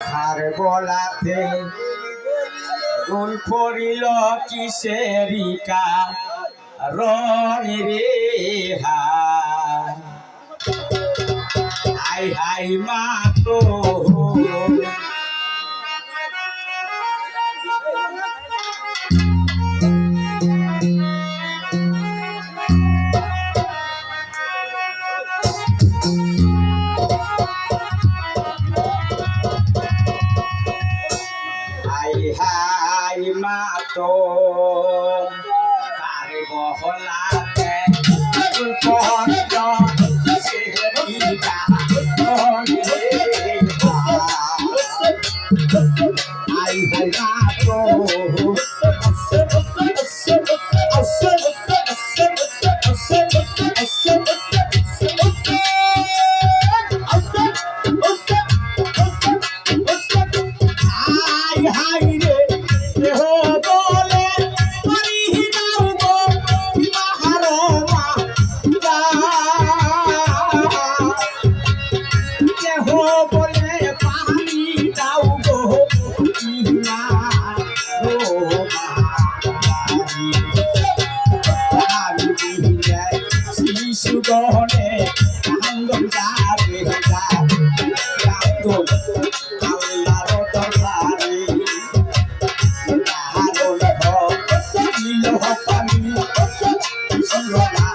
আর বলাতে গুণ পড়িল কিসেরি কারণে রে হাই হাই মা তো হাই মা তো তার বহলাতে পড়ল কিসেরি কারণে হাই হাই মা তো সুগনে আঙ্গন যাবে আল্লাহর দরবারে আরল হইল পানি সুরলা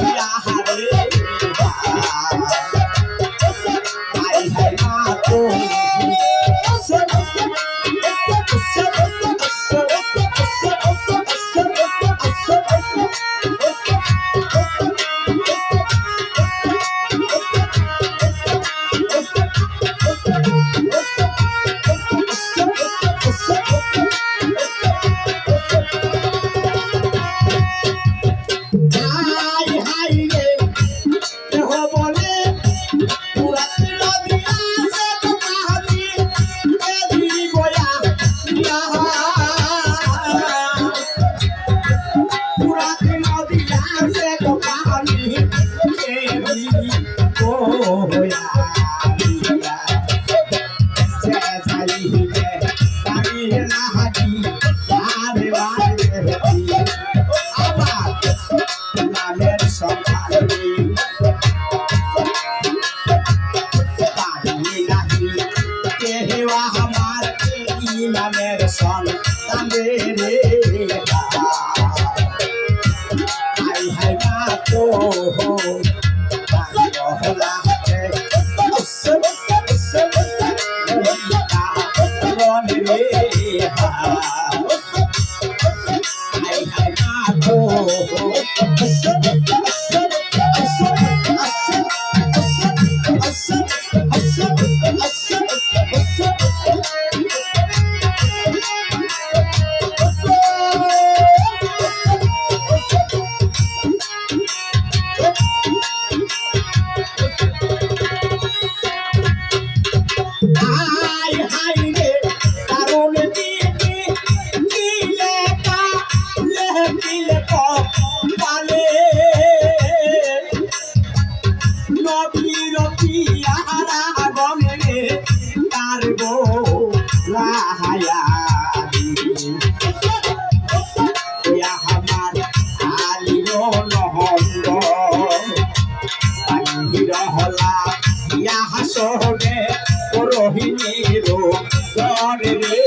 ইয়াহারে হাই হাই মা তো নামের সন্তান রে হাই হাই মা তো হাই হাই মা তো সোনে রোহিণীরো সরে রে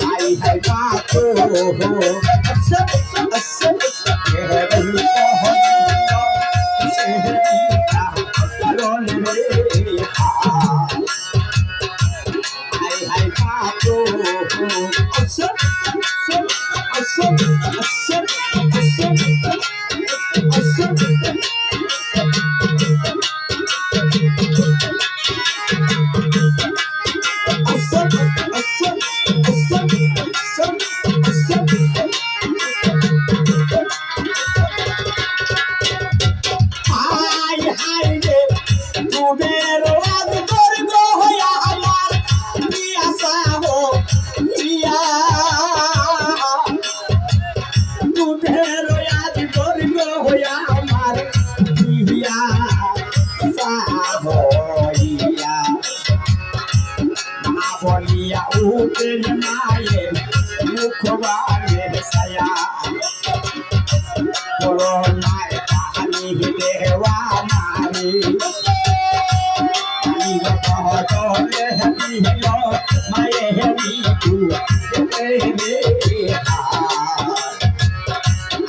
হাই হাই মা তো মায়ের মুখবাণের ছায়া করোনায় পানি দেওয়া নারী মায়ের মৃত্যু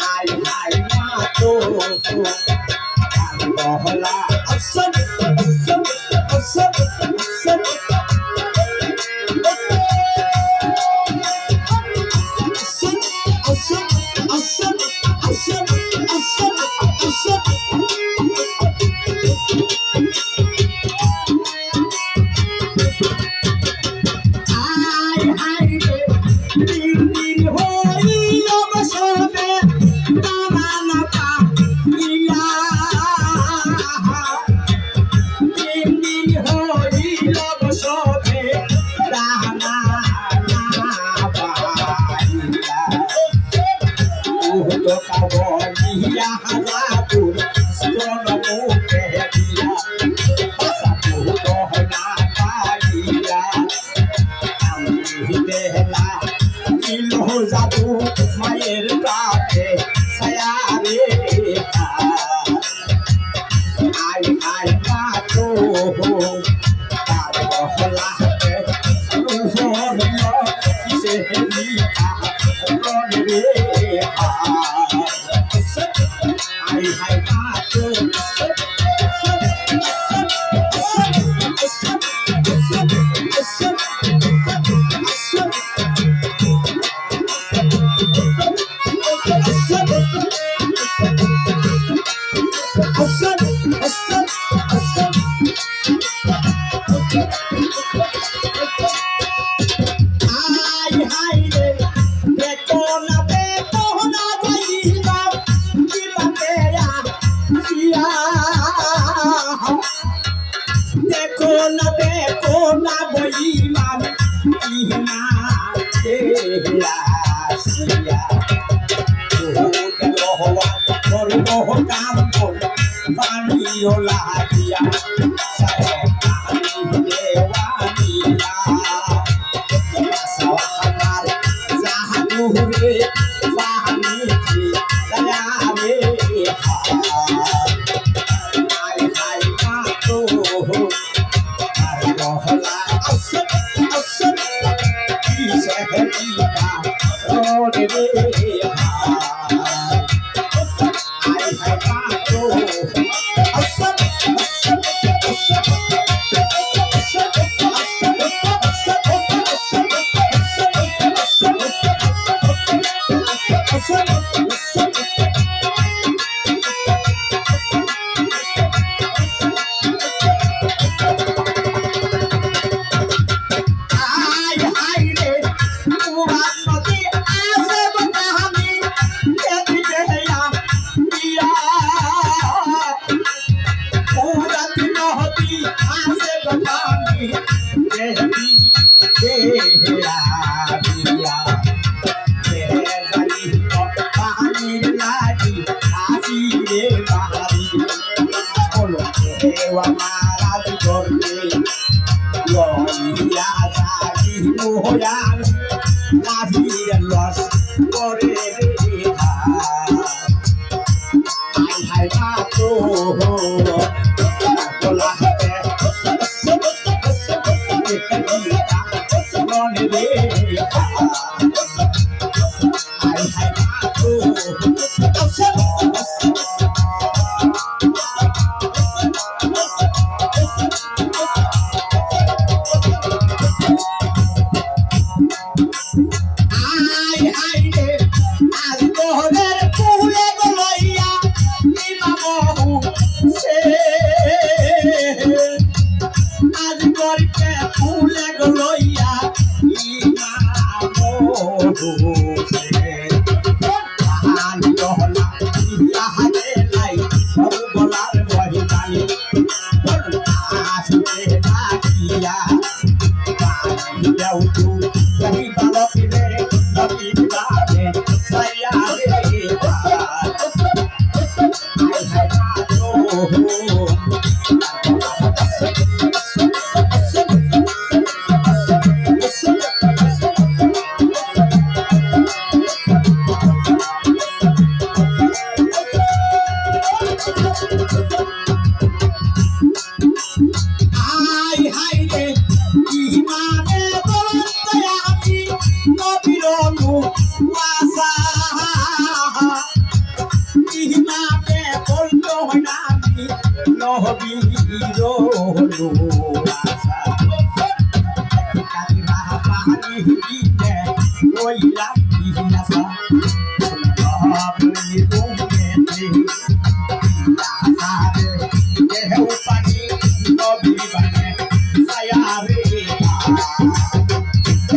আই হাই মা তো বহলা আসন আসন আসন আসন জাদু মায়ের কাছে ছায়া রে আই আই মা তো তার বহলাতে কিসে লিখা রে আই আই মা তো দেখো না বইলাম ইহনা আসিয়া হওয়া করব কাম পানিও লাগিয়া দেওয়ানিয়া আমার জাহানুরে পানি দয়াবে হাই হাই মা তো কইলা ইহিয়াসা ভাবলি ঘুমেতে ইহিয়াসারে দেহ পানি নবী বানে সায়ারে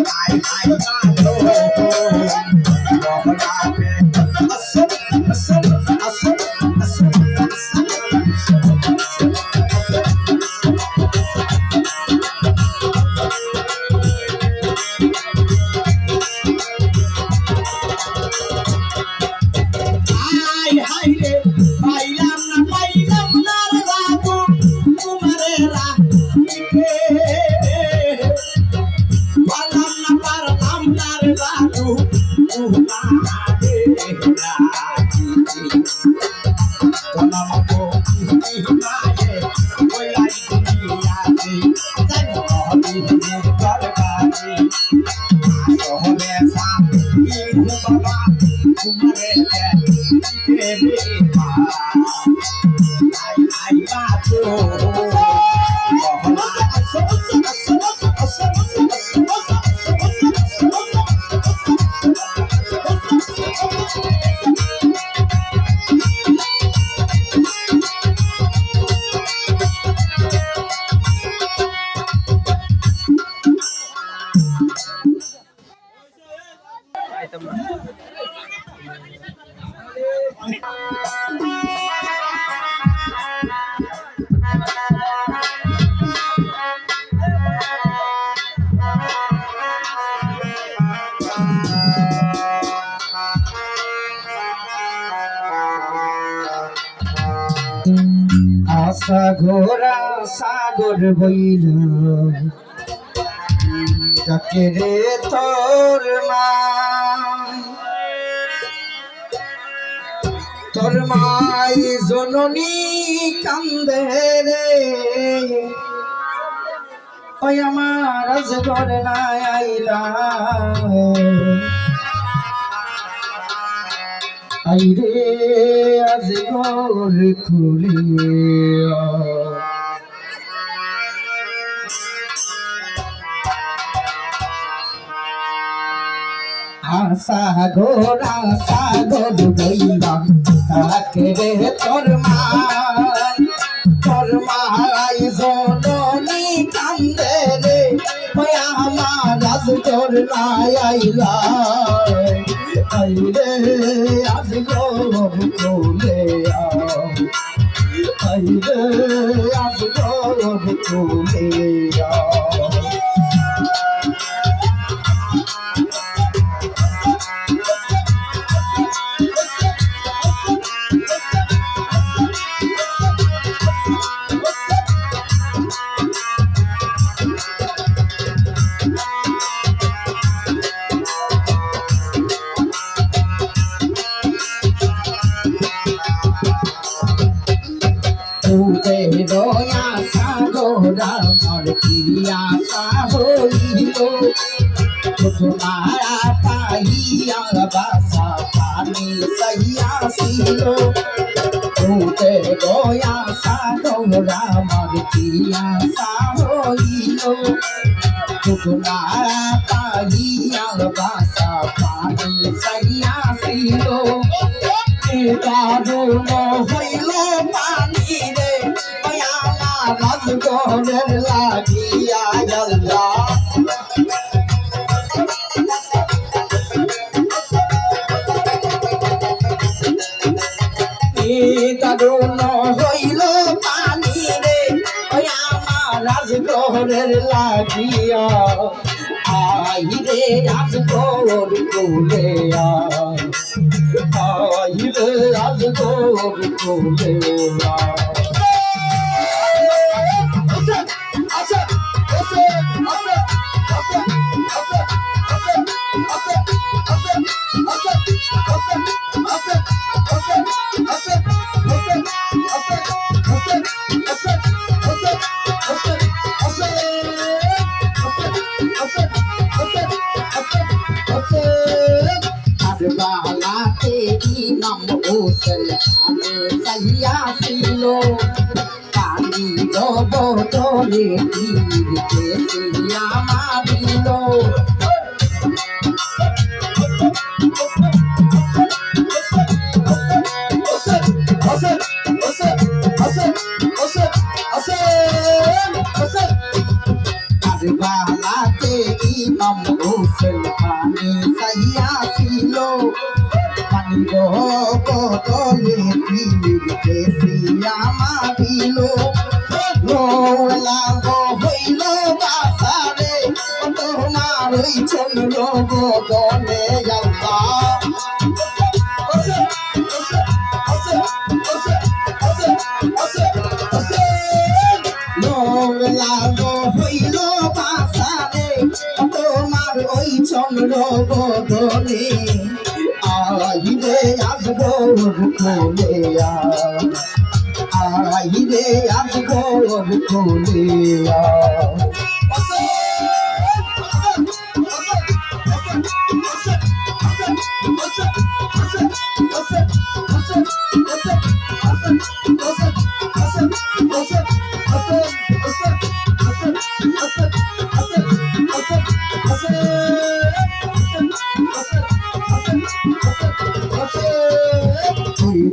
হাই হাই মালো রহলাতে আসল আসল আসল আসল আশা ঘোরা সাগর বইল ডাকে রে তোর মা, তোর মাই জননী কান্দে রে, ওই আমার আজ ঘরে নাই আইলা, আইরে আজ ঘর খুলিয়া। আশা ঘোরা সাগর বইলাম তাকে রে তোর মা, তোর মাই জননী কান্দে রে, ওই আমার আজ তোর নাই আইলা, আইরে আজ ঘর খুলিয়া, আইরে আজ ঘর খুলিয়া। দয়া সাগরা মর কিরিয়াসা হইল, তোমারা পাইয়া বাসা পানি সহিয়াছিল, তোতে দয়া সাগরা মর কিরিয়াসা হইল, তোমারা পাইয়া বাসা পানি সহিয়াছিল, দারুণ হইল পানি রে, মাঝ ঘরের লাগিয়া আল্লাহ, দারুণ হইল পানি রে, আমার আজ ঘরের লাগিয়া, আই রে আজ ঘর খুলিয়া, আই রে আজ ঘর খুলিয়া। বালাতে ইমাম হোসেন খানে সাইয়াছিল, পানি বদলে তীরকে সিয়া মারিল, কারবালাতে ইমাম হোসেন পানি চাইয়া ছিল পানি বদলে পীরকে সিয়ামা দিল লাভ হইল বাসারে তোমার ওই চন্দ্র বদলে আল্লাহ লাভ হইল বাসারে তোমার ওই চন্দ্র বদলে আইরে আসগর কোলে আইরে আসগর কোলে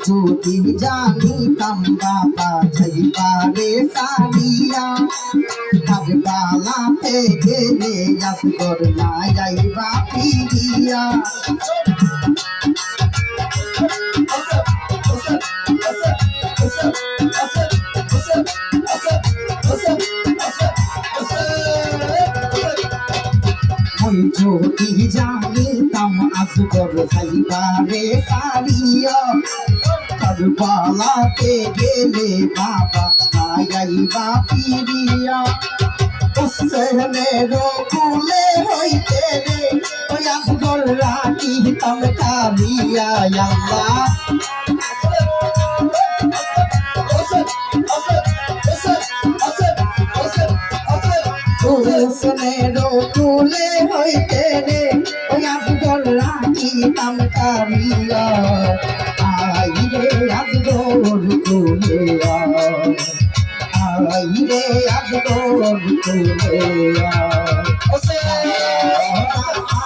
যদি জানিতাম বাবা যাইবারে সারিয়া কারবালাতে গেলে আসগর না যাইবা ফিরিয়া যদি জানিতাম আসগর যাইবারে সারিয়া কারবালাতে গেলে বাবা আইবা ফিরিয়া হুসেনের কুলে হইতে রে ওই আসগর রাখিতাম কাবিয়া আল্লাহ হুসেনের কুলে হইতে রে ওই আসগর রাখিতাম কাবিয়া আইরে আসগর কোলে আইরে আসগর কোলে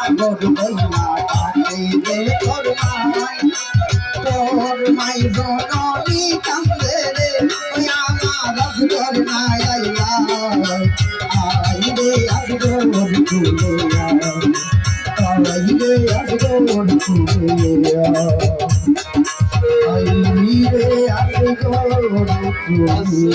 আগর বইলা কাটে রে তোর মাই জননী কান্দে রে ওই আমার আসগর নাই আইলা আইরে আসগর কোলে আইরে আসগর কোলে আইরে আসগর কোলে